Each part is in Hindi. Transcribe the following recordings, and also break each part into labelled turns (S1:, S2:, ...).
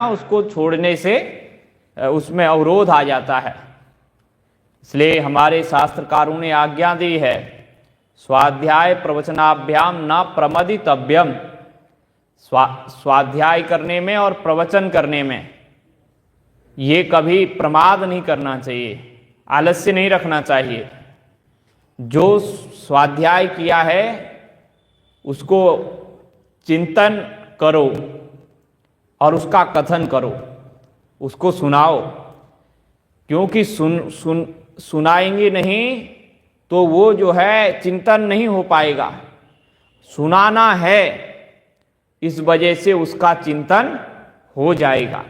S1: उसको छोड़ने से उसमें अवरोध आ जाता है। इसलिए हमारे शास्त्रकारों ने आज्ञा दी है, स्वाध्याय प्रवचनाभ्याम न प्रमदितव्यम। स्वाध्याय करने में और प्रवचन करने में ये कभी प्रमाद नहीं करना चाहिए, आलस्य नहीं रखना चाहिए। जो स्वाध्याय किया है उसको चिंतन करो और उसका कथन करो, उसको सुनाओ, क्योंकि सुनाएंगे नहीं तो वो जो है चिंतन नहीं हो पाएगा। सुनाना है, इस वजह से उसका चिंतन हो जाएगा।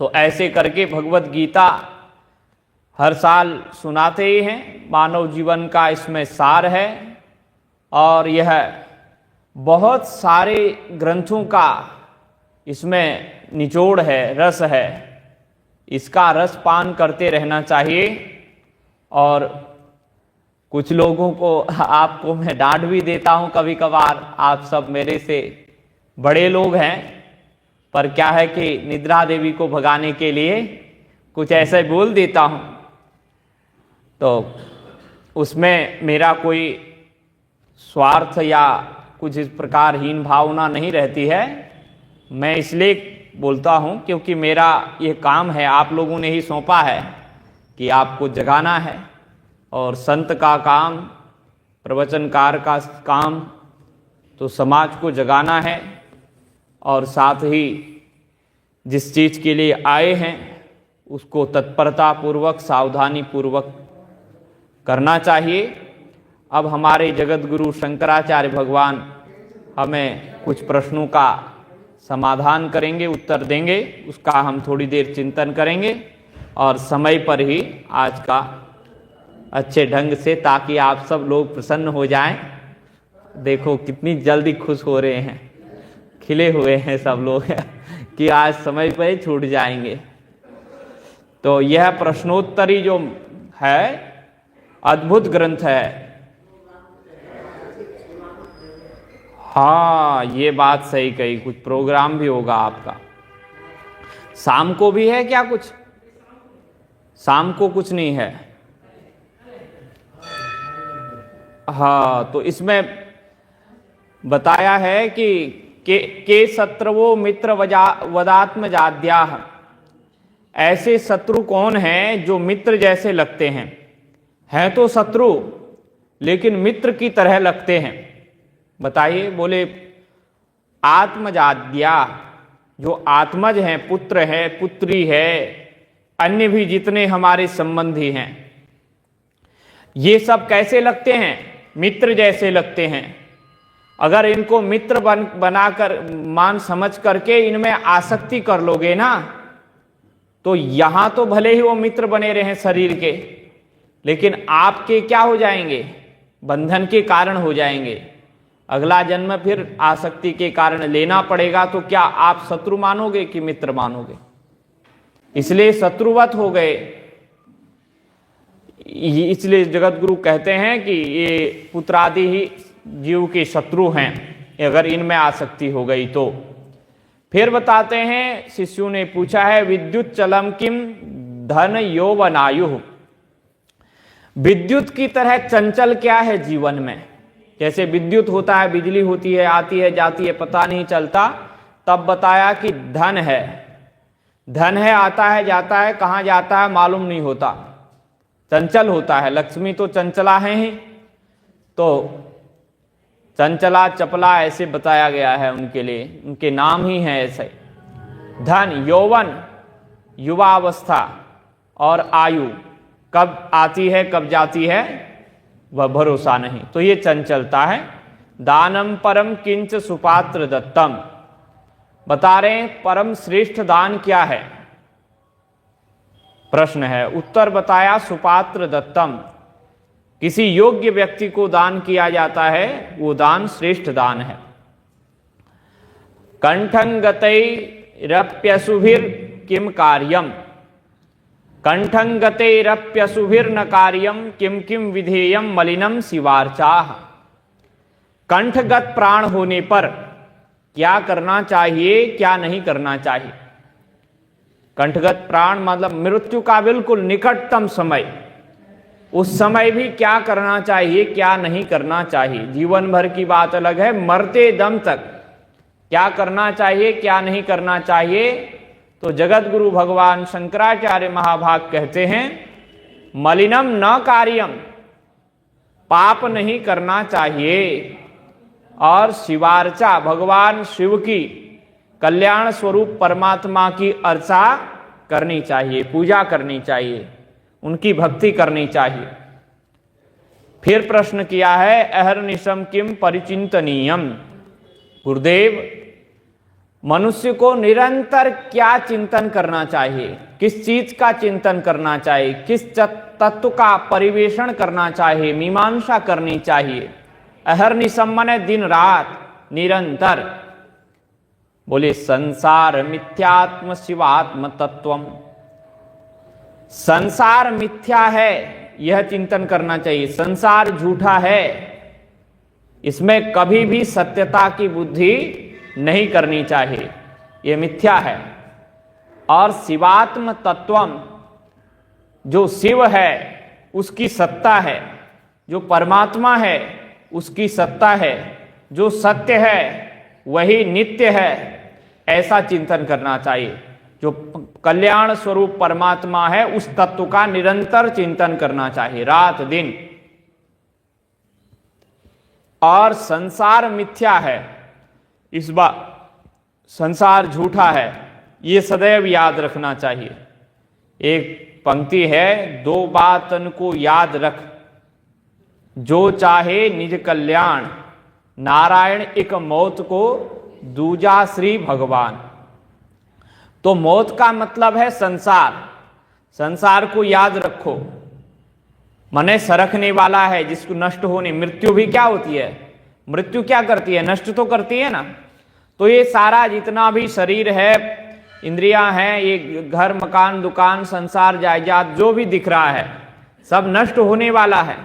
S1: तो ऐसे करके भगवत गीता हर साल सुनाते ही हैं। मानव जीवन का इसमें सार है और यह बहुत सारे ग्रंथों का इसमें निचोड़ है, रस है। इसका रस पान करते रहना चाहिए। और कुछ लोगों को, आपको मैं डांट भी देता हूं कभी कभार, आप सब मेरे से बड़े लोग हैं, पर क्या है कि निद्रा देवी को भगाने के लिए कुछ ऐसे बोल देता हूं, तो उसमें मेरा कोई स्वार्थ या कुछ इस प्रकार हीन भावना नहीं रहती है। मैं इसलिए बोलता हूं क्योंकि मेरा ये काम है, आप लोगों ने ही सौंपा है कि आपको जगाना है। और संत का काम, प्रवचनकार का काम तो समाज को जगाना है, और साथ ही जिस चीज़ के लिए आए हैं उसको तत्परता पूर्वक, सावधानी पूर्वक करना चाहिए। अब हमारे जगत गुरु शंकराचार्य भगवान हमें कुछ प्रश्नों का समाधान करेंगे, उत्तर देंगे, उसका हम थोड़ी देर चिंतन करेंगे और समय पर ही आज का अच्छे ढंग से, ताकि आप सब लोग प्रसन्न हो जाएं। देखो कितनी जल्दी खुश हो रहे हैं, खिले हुए हैं सब लोग कि आज समय पर ही छूट जाएंगे। तो यह प्रश्नोत्तरी जो है अद्भुत ग्रंथ है। हाँ, ये बात सही कही, कुछ प्रोग्राम भी होगा आपका। शाम को भी है क्या कुछ? शाम को कुछ नहीं है। हाँ, तो इसमें बताया है कि के शत्रवो मित्र वदात्म जाद्या। ऐसे शत्रु कौन हैं जो मित्र जैसे लगते हैं? हैं तो शत्रु लेकिन मित्र की तरह लगते हैं। बताइए, बोले आत्मजाद्या, जो आत्मज हैं, पुत्र है, पुत्री है, अन्य भी जितने हमारे संबंधी हैं, ये सब कैसे लगते हैं? मित्र जैसे लगते हैं। अगर इनको मित्र बनाकर, मान समझ करके इनमें आसक्ति कर लोगे ना, तो यहां तो भले ही वो मित्र बने रहे शरीर के, लेकिन आपके क्या हो जाएंगे? बंधन के कारण हो जाएंगे। अगला जन्म फिर आसक्ति के कारण लेना पड़ेगा। तो क्या आप शत्रु मानोगे कि मित्र मानोगे? इसलिए शत्रुवत हो गए। इसलिए जगत गुरु कहते हैं कि ये पुत्रादि ही जीव के शत्रु हैं, अगर इनमें आसक्ति हो गई तो। फिर बताते हैं, शिष्यों ने पूछा है, विद्युत चलम किम धन यौवनायु। विद्युत की तरह चंचल क्या है जीवन में? जैसे विद्युत होता है, बिजली होती है, आती है जाती है, पता नहीं चलता। तब बताया कि धन है। धन है, आता है जाता है, कहाँ जाता है मालूम नहीं होता, चंचल होता है। लक्ष्मी तो चंचला है ही, तो चंचला चपला ऐसे बताया गया है उनके लिए, उनके नाम ही हैं ऐसे। धन, यौवन, युवावस्था, और आयु कब आती है कब जाती है वह भरोसा नहीं, तो ये चंचलता है। दानम परम किंच सुपात्र दत्तम। बता रहे हैं परम श्रेष्ठ दान क्या है? प्रश्न है। उत्तर बताया, सुपात्र दत्तम, किसी योग्य व्यक्ति को दान किया जाता है, वो दान श्रेष्ठ दान है। कंठं गतैरप्यसुभिर किम कार्यम। कंठं गतैरप्यसुभिर्न कार्यम किम किम विधेयम मलिनम शिवार्चाः। कंठगत प्राण होने पर क्या करना चाहिए, क्या नहीं करना चाहिए। कंठगत प्राण मतलब मृत्यु का बिल्कुल निकटतम समय, उस समय भी क्या करना चाहिए क्या नहीं करना चाहिए, जीवन भर की बात अलग है, मरते दम तक क्या करना चाहिए क्या नहीं करना चाहिए। तो जगत गुरु भगवान शंकराचार्य महाभाग कहते हैं मलिनम न कार्यम, पाप नहीं करना चाहिए, और शिवार्चा भगवान शिव की कल्याण स्वरूप परमात्मा की अर्चा करनी चाहिए, पूजा करनी चाहिए, उनकी भक्ति करनी चाहिए। फिर प्रश्न किया है अहर्निशम किम परिचिंतनीयम, गुरुदेव मनुष्य को निरंतर क्या चिंतन करना चाहिए, किस चीज का चिंतन करना चाहिए, किस तत्व का परिवेषण करना चाहिए, मीमांसा करनी चाहिए। अहर्निशम माने दिन रात निरंतर। बोले संसार मिथ्यात्म शिवात्म तत्वम, संसार मिथ्या है यह चिंतन करना चाहिए, संसार झूठा है, इसमें कभी भी सत्यता की बुद्धि नहीं करनी चाहिए, यह मिथ्या है। और शिवात्म तत्वम, जो शिव है उसकी सत्ता है, जो परमात्मा है उसकी सत्ता है, जो सत्य है वही नित्य है, ऐसा चिंतन करना चाहिए। जो कल्याण स्वरूप परमात्मा है उस तत्व का निरंतर चिंतन करना चाहिए रात दिन। और संसार मिथ्या है, इस बात संसार झूठा है, ये सदैव याद रखना चाहिए। एक पंक्ति है, दो बातन को याद रख, जो चाहे निज कल्याण, नारायण एक मौत को दूजा श्री भगवान। तो मौत का मतलब है संसार, संसार को याद रखो, मने सरकने वाला है जिसको नष्ट होने, मृत्यु भी क्या होती है, मृत्यु क्या करती है, नष्ट तो करती है ना। तो ये सारा जितना भी शरीर है, इंद्रियां हैं, ये घर मकान दुकान संसार जायदाद जो भी दिख रहा है सब नष्ट होने वाला है,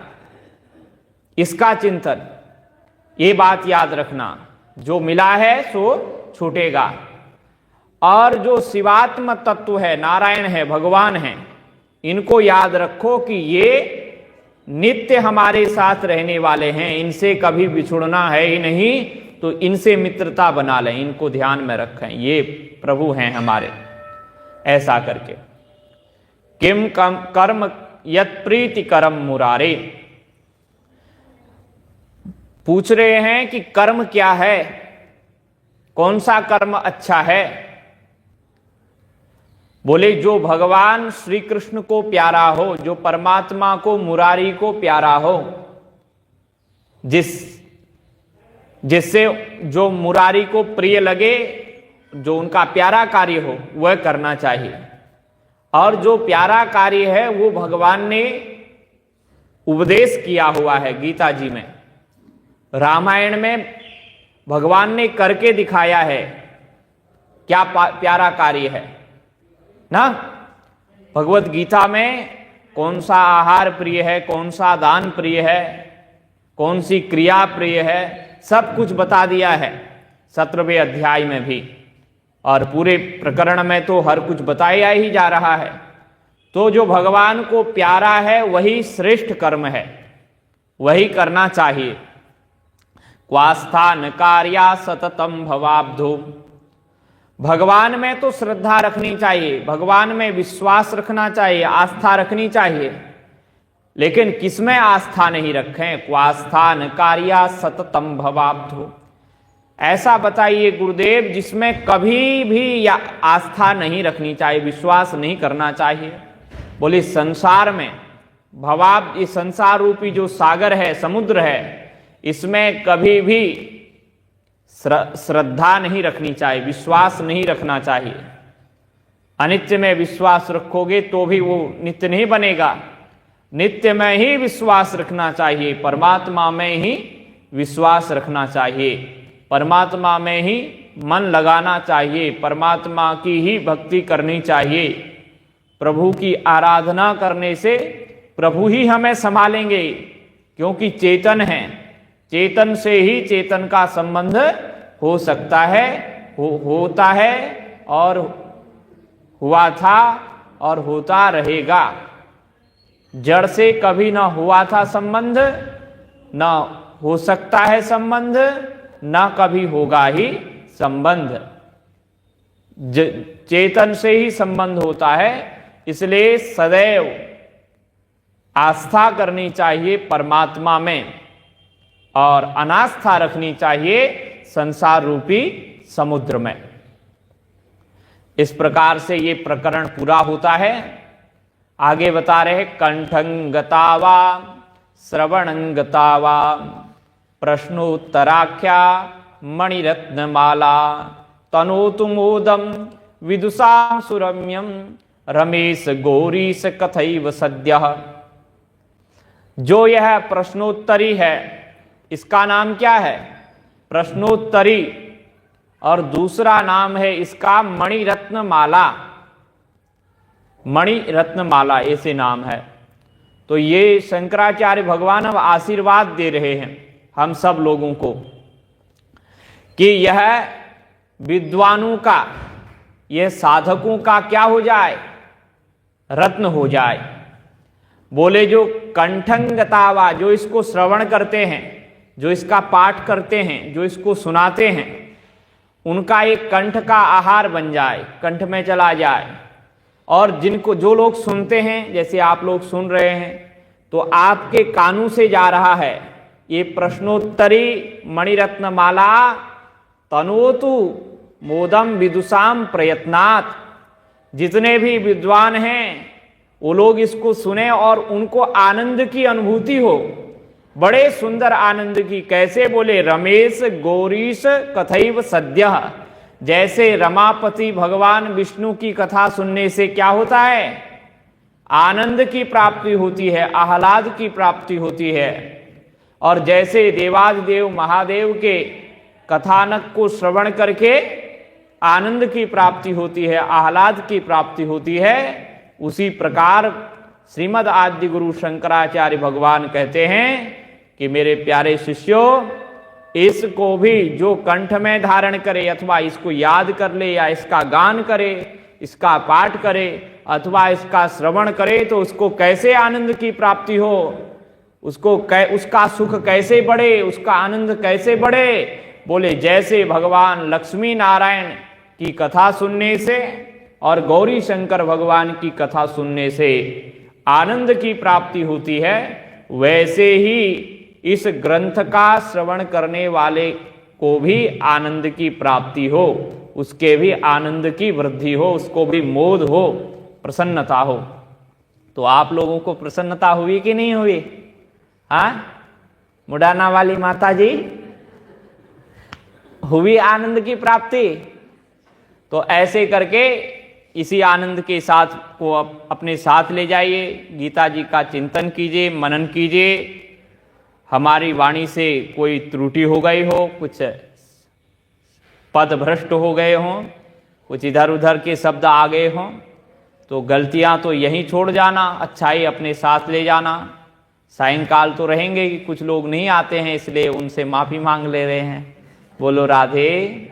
S1: इसका चिंतन, ये बात याद रखना, जो मिला है सो छूटेगा। और जो शिवात्म तत्व है, नारायण है, भगवान है, इनको याद रखो कि ये नित्य हमारे साथ रहने वाले हैं, इनसे कभी बिछुड़ना है ही नहीं, तो इनसे मित्रता बना लें, इनको ध्यान में रखें, ये प्रभु हैं हमारे। ऐसा करके किम कर्म यत प्रीति करम मुरारे, पूछ रहे हैं कि कर्म क्या है, कौन सा कर्म अच्छा है। बोले जो भगवान श्री कृष्ण को प्यारा हो, जो परमात्मा को मुरारी को प्यारा हो, जिससे जो मुरारी को प्रिय लगे, जो उनका प्यारा कार्य हो वह करना चाहिए। और जो प्यारा कार्य है वो भगवान ने उपदेश किया हुआ है गीता जी में, रामायण में भगवान ने करके दिखाया है क्या प्यारा कार्य है ना। भगवत गीता में कौन सा आहार प्रिय है, कौन सा दान प्रिय है, कौन सी क्रिया प्रिय है, सब कुछ बता दिया है 17वें अध्याय में भी, और पूरे प्रकरण में तो हर कुछ बताया ही जा रहा है। तो जो भगवान को प्यारा है वही श्रेष्ठ कर्म है, वही करना चाहिए। क्वास्थान कार्या सततम भवाब्धो, भगवान में तो श्रद्धा रखनी चाहिए, भगवान में विश्वास रखना चाहिए, आस्था रखनी चाहिए, लेकिन किसमें आस्था नहीं रखें। क्वास्थान कार्या सततम भवाब्धो, ऐसा बताइए गुरुदेव जिसमें कभी भी आस्था नहीं रखनी चाहिए, विश्वास नहीं करना चाहिए। बोले संसार में भवाब्ध, ये संसार रूपी जो सागर है, समुद्र है, इसमें कभी भी श्रद्धा नहीं रखनी चाहिए, विश्वास नहीं रखना चाहिए। अनित्य में विश्वास रखोगे तो भी वो नित्य नहीं बनेगा, नित्य में ही विश्वास रखना चाहिए, परमात्मा में ही विश्वास रखना चाहिए, परमात्मा में ही मन लगाना चाहिए, परमात्मा की ही भक्ति करनी चाहिए। प्रभु की आराधना करने से प्रभु ही हमें संभालेंगे, क्योंकि चेतन है, चेतन से ही चेतन का संबंध हो सकता है, होता है और हुआ था और होता रहेगा। जड़ से कभी ना हुआ था संबंध, ना हो सकता है संबंध, ना कभी होगा ही संबंध। चेतन से ही संबंध होता है। इसलिए सदैव आस्था करनी चाहिए परमात्मा में और अनास्था रखनी चाहिए संसार रूपी समुद्र में। इस प्रकार से ये प्रकरण पूरा होता है। आगे बता रहे कंठंगता वा श्रवणंगता वा प्रश्नोत्तराख्या मणिरत्नमाला तनोतु मोदम विदुषां सुरम्यम रमेश गौरीश कथैव सद्यः। जो यह प्रश्नोत्तरी है, इसका नाम क्या है? प्रश्नोत्तरी। और दूसरा नाम है इसका मणिरत्न माला। मणिरत्न माला ऐसे नाम है। तो ये शंकराचार्य भगवान अब आशीर्वाद दे रहे हैं हम सब लोगों को कि यह विद्वानों का, यह साधकों का क्या हो जाए? रत्न हो जाए। बोले जो कंठंगतावा, जो इसको श्रवण करते हैं, जो इसका पाठ करते हैं, जो इसको सुनाते हैं, उनका एक कंठ का आहार बन जाए, कंठ में चला जाए। और जिनको, जो लोग सुनते हैं, जैसे आप लोग सुन रहे हैं, तो आपके कानों से जा रहा है ये प्रश्नोत्तरी मणिरत्न माला तनोतु मोदम विदुषाम प्रयत्नात्। जितने भी विद्वान हैं वो लोग इसको सुने और उनको आनंद की अनुभूति हो, बड़े सुंदर आनंद की। कैसे? बोले रमेश गौरीश कथैव सद्यः। जैसे रमापति भगवान विष्णु की कथा सुनने से क्या होता है? आनंद की प्राप्ति होती है, आह्लाद की प्राप्ति होती है। और जैसे देवादिदेव महादेव के कथानक को श्रवण करके आनंद की प्राप्ति होती है, आह्लाद की प्राप्ति होती है, उसी प्रकार श्रीमद् आद्य गुरु शंकराचार्य भगवान कहते हैं कि मेरे प्यारे शिष्यों, इसको भी जो कंठ में धारण करे अथवा इसको याद कर ले या इसका गान करे, इसका पाठ करे अथवा इसका श्रवण करे, तो उसको कैसे आनंद की प्राप्ति हो, उसको उसका सुख कैसे बढ़े, उसका आनंद कैसे बढ़े? बोले जैसे भगवान लक्ष्मी नारायण की कथा सुनने से और गौरी शंकर भगवान की कथा सुनने से आनंद की प्राप्ति होती है, वैसे ही इस ग्रंथ का श्रवण करने वाले को भी आनंद की प्राप्ति हो, उसके भी आनंद की वृद्धि हो, उसको भी मोद हो, प्रसन्नता हो। तो आप लोगों को प्रसन्नता हुई कि नहीं हुई? हाँ, मुडाना वाली माता जी, हुई आनंद की प्राप्ति? तो ऐसे करके इसी आनंद के साथ को अपने साथ ले जाइए। गीता जी का चिंतन कीजिए, मनन कीजिए। हमारी वाणी से कोई त्रुटि हो गई हो, कुछ पद भ्रष्ट हो गए हों, कुछ इधर उधर के शब्द आ गए हों, तो गलतियां तो यहीं छोड़ जाना, अच्छाई अपने साथ ले जाना। सायंकाल तो रहेंगे कि कुछ लोग नहीं आते हैं, इसलिए उनसे माफ़ी मांग ले रहे हैं। बोलो राधे